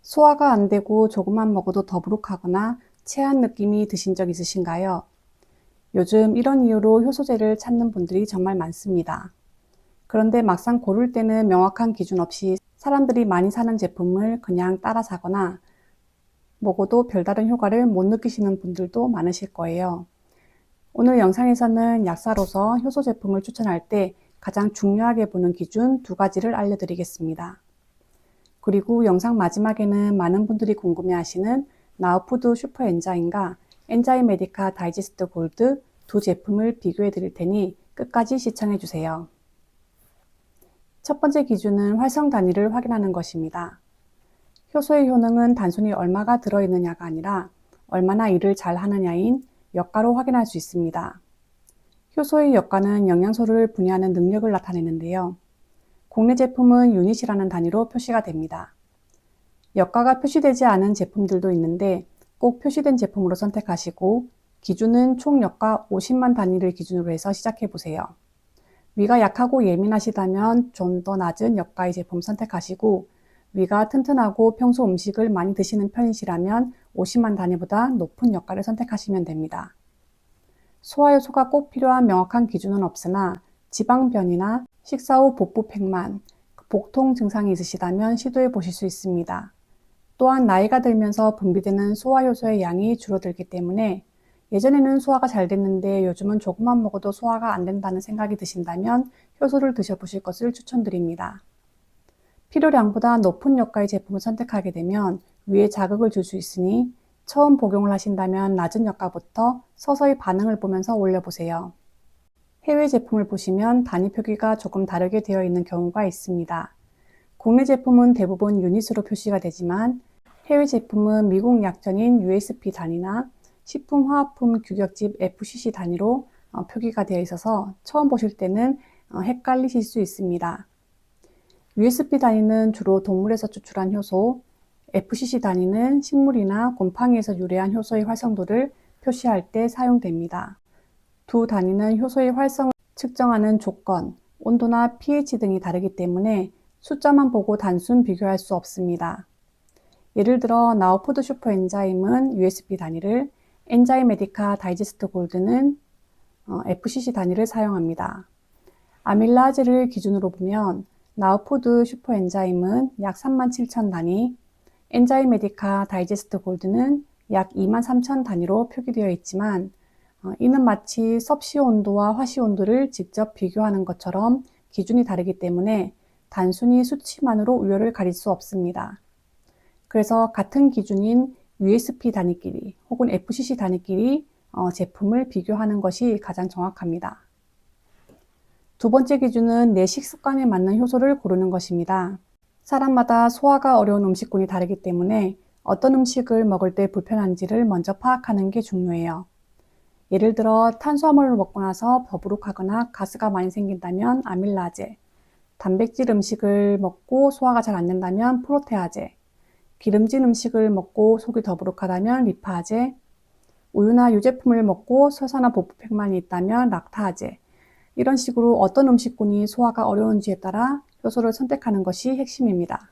소화가 안 되고 조금만 먹어도 더부룩하거나 체한 느낌이 드신 적 있으신가요? 요즘 이런 이유로 효소제를 찾는 분들이 정말 많습니다. 그런데 막상 고를 때는 명확한 기준 없이 사람들이 많이 사는 제품을 그냥 따라 사거나 먹어도 별다른 효과를 못 느끼시는 분들도 많으실 거예요. 오늘 영상에서는 약사로서 효소 제품을 추천할 때 가장 중요하게 보는 기준 2가지를 알려드리겠습니다. 그리고 영상 마지막에는 많은 분들이 궁금해하시는 나우푸드 슈퍼 엔자임과 엔자임 메디카 다이제스트 골드 두 제품을 비교해 드릴 테니 끝까지 시청해 주세요. 첫 번째 기준은 활성 단위를 확인하는 것입니다. 효소의 효능은 단순히 얼마가 들어있느냐가 아니라 얼마나 일을 잘 하느냐인 역가로 확인할 수 있습니다. 효소의 역가는 영양소를 분해하는 능력을 나타내는데요. 국내 제품은 유닛이라는 단위로 표시가 됩니다. 역가가 표시되지 않은 제품들도 있는데 꼭 표시된 제품으로 선택하시고 기준은 총 역가 50만 단위를 기준으로 해서 시작해 보세요. 위가 약하고 예민하시다면 좀 더 낮은 역가의 제품 선택하시고 위가 튼튼하고 평소 음식을 많이 드시는 편이시라면 50만 단위보다 높은 역가를 선택하시면 됩니다. 소화효소가 꼭 필요한 명확한 기준은 없으나 지방변이나 식사 후 복부 팽만, 복통 증상이 있으시다면 시도해 보실 수 있습니다. 또한 나이가 들면서 분비되는 소화효소의 양이 줄어들기 때문에 예전에는 소화가 잘 됐는데 요즘은 조금만 먹어도 소화가 안 된다는 생각이 드신다면 효소를 드셔보실 것을 추천드립니다. 필요량보다 높은 역가의 제품을 선택하게 되면 위에 자극을 줄 수 있으니 처음 복용을 하신다면 낮은 역가부터 서서히 반응을 보면서 올려보세요. 해외 제품을 보시면 단위 표기가 조금 다르게 되어 있는 경우가 있습니다. 국내 제품은 대부분 유닛으로 표시가 되지만 해외 제품은 미국 약전인 USP 단위나 식품화학품 규격집 FCC 단위로 표기가 되어 있어서 처음 보실 때는 헷갈리실 수 있습니다. USP 단위는 주로 동물에서 추출한 효소, FCC 단위는 식물이나 곰팡이에서 유래한 효소의 활성도를 표시할 때 사용됩니다. 두 단위는 효소의 활성을 측정하는 조건, 온도나 pH 등이 다르기 때문에 숫자만 보고 단순 비교할 수 없습니다. 예를 들어 나우푸드 슈퍼 엔자임은 USP 단위를, 엔자임 메디카 다이제스트 골드는 FCC 단위를 사용합니다. 아밀라제를 기준으로 보면 나우푸드 슈퍼 엔자임은 약 37,000 단위, 엔자임 메디카 다이제스트 골드는 약 23,000 단위로 표기되어 있지만 이는 마치 섭씨 온도와 화씨 온도를 직접 비교하는 것처럼 기준이 다르기 때문에 단순히 수치만으로 우열을 가릴 수 없습니다. 그래서 같은 기준인 USP 단위끼리 혹은 FCC 단위끼리 제품을 비교하는 것이 가장 정확합니다. 두 번째 기준은 내 식습관에 맞는 효소를 고르는 것입니다. 사람마다 소화가 어려운 음식군이 다르기 때문에 어떤 음식을 먹을 때 불편한지를 먼저 파악하는 게 중요해요. 예를 들어 탄수화물을 먹고 나서 더부룩하거나 가스가 많이 생긴다면 아밀라제, 단백질 음식을 먹고 소화가 잘 안 된다면 프로테아제, 기름진 음식을 먹고 속이 더부룩하다면 리파제, 우유나 유제품을 먹고 설사나 복부팽만이 있다면 락타제, 이런 식으로 어떤 음식군이 소화가 어려운지에 따라 효소를 선택하는 것이 핵심입니다.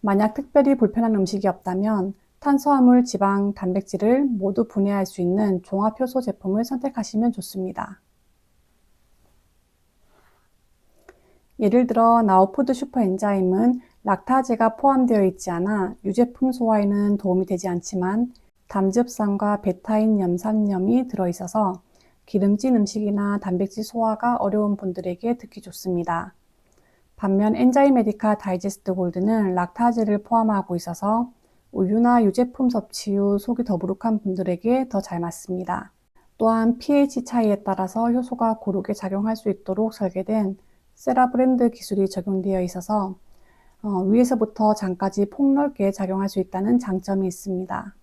만약 특별히 불편한 음식이 없다면 탄수화물, 지방, 단백질을 모두 분해할 수 있는 종합효소 제품을 선택하시면 좋습니다. 예를 들어 나우푸드 슈퍼 엔자임은 락타제가 포함되어 있지 않아 유제품 소화에는 도움이 되지 않지만 담즙산과 베타인 염산염이 들어있어서 기름진 음식이나 단백질 소화가 어려운 분들에게 듣기 좋습니다. 반면 엔자임 메디카 다이제스트 골드는 락타제를 포함하고 있어서 우유나 유제품 섭취 후 속이 더부룩한 분들에게 더 잘 맞습니다. 또한 pH 차이에 따라서 효소가 고르게 작용할 수 있도록 설계된 세라브랜드 기술이 적용되어 있어서 위에서부터 장까지 폭넓게 작용할 수 있다는 장점이 있습니다.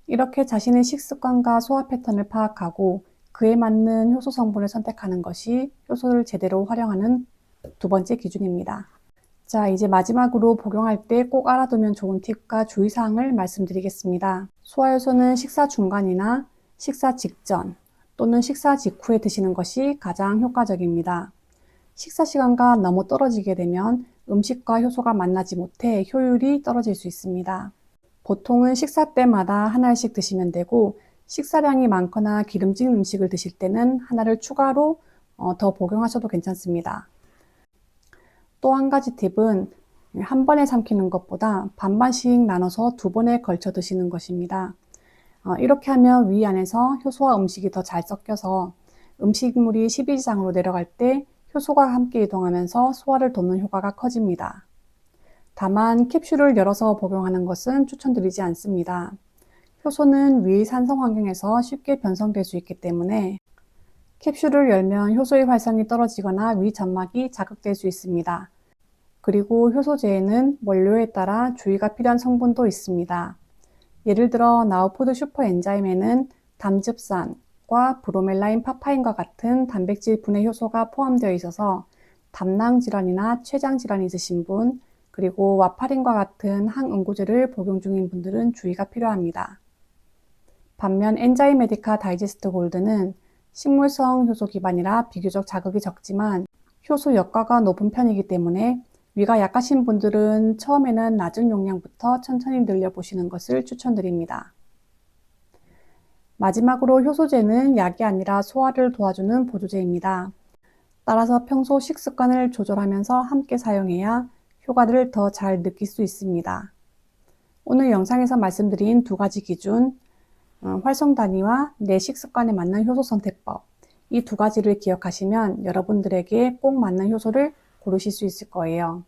이렇게 자신의 식습관과 소화 패턴을 파악하고 그에 맞는 효소 성분을 선택하는 것이 효소를 제대로 활용하는 두 번째 기준입니다. 자, 이제 마지막으로 복용할 때 꼭 알아두면 좋은 팁과 주의사항을 말씀드리겠습니다. 소화효소는 식사 중간이나 식사 직전 또는 식사 직후에 드시는 것이 가장 효과적입니다. 식사 시간과 너무 떨어지게 되면 음식과 효소가 만나지 못해 효율이 떨어질 수 있습니다. 보통은 식사 때마다 하나씩 드시면 되고, 식사량이 많거나 기름진 음식을 드실 때는 하나를 추가로 더 복용하셔도 괜찮습니다. 또 한 가지 팁은 한 번에 삼키는 것보다 반반씩 나눠서 2번에 걸쳐 드시는 것입니다. 이렇게 하면 위 안에서 효소와 음식이 더 잘 섞여서 음식물이 십이지장으로 내려갈 때 효소가 함께 이동하면서 소화를 돕는 효과가 커집니다. 다만 캡슐을 열어서 복용하는 것은 추천드리지 않습니다. 효소는 위 산성 환경에서 쉽게 변성될 수 있기 때문에 캡슐을 열면 효소의 활성이 떨어지거나 위 점막이 자극될 수 있습니다. 그리고 효소제에는 원료에 따라 주의가 필요한 성분도 있습니다. 예를 들어 나우푸드 슈퍼 엔자임에는 담즙산과 브로멜라인 파파인과 같은 단백질 분해 효소가 포함되어 있어서 담낭 질환이나 췌장 질환이 있으신 분, 그리고 와파린과 같은 항응고제를 복용 중인 분들은 주의가 필요합니다. 반면 엔자임 메디카 다이제스트 골드는 식물성 효소 기반이라 비교적 자극이 적지만 효소 역가가 높은 편이기 때문에 위가 약하신 분들은 처음에는 낮은 용량부터 천천히 늘려보시는 것을 추천드립니다. 마지막으로 효소제는 약이 아니라 소화를 도와주는 보조제입니다. 따라서 평소 식습관을 조절하면서 함께 사용해야 효과를 더 잘 느낄 수 있습니다. 오늘 영상에서 말씀드린 2가지 기준, 활성 단위와 내 식습관에 맞는 효소 선택법, 이 2가지를 기억하시면 여러분들에게 꼭 맞는 효소를 고르실 수 있을 거예요.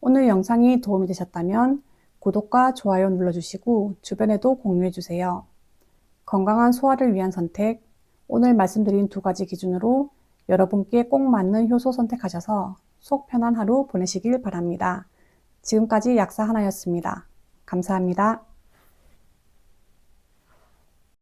오늘 영상이 도움이 되셨다면 구독과 좋아요 눌러주시고 주변에도 공유해주세요. 건강한 소화를 위한 선택, 오늘 말씀드린 2가지 기준으로 여러분께 꼭 맞는 효소 선택하셔서 속 편한 하루 보내시길 바랍니다. 지금까지 약사 하나였습니다. 감사합니다.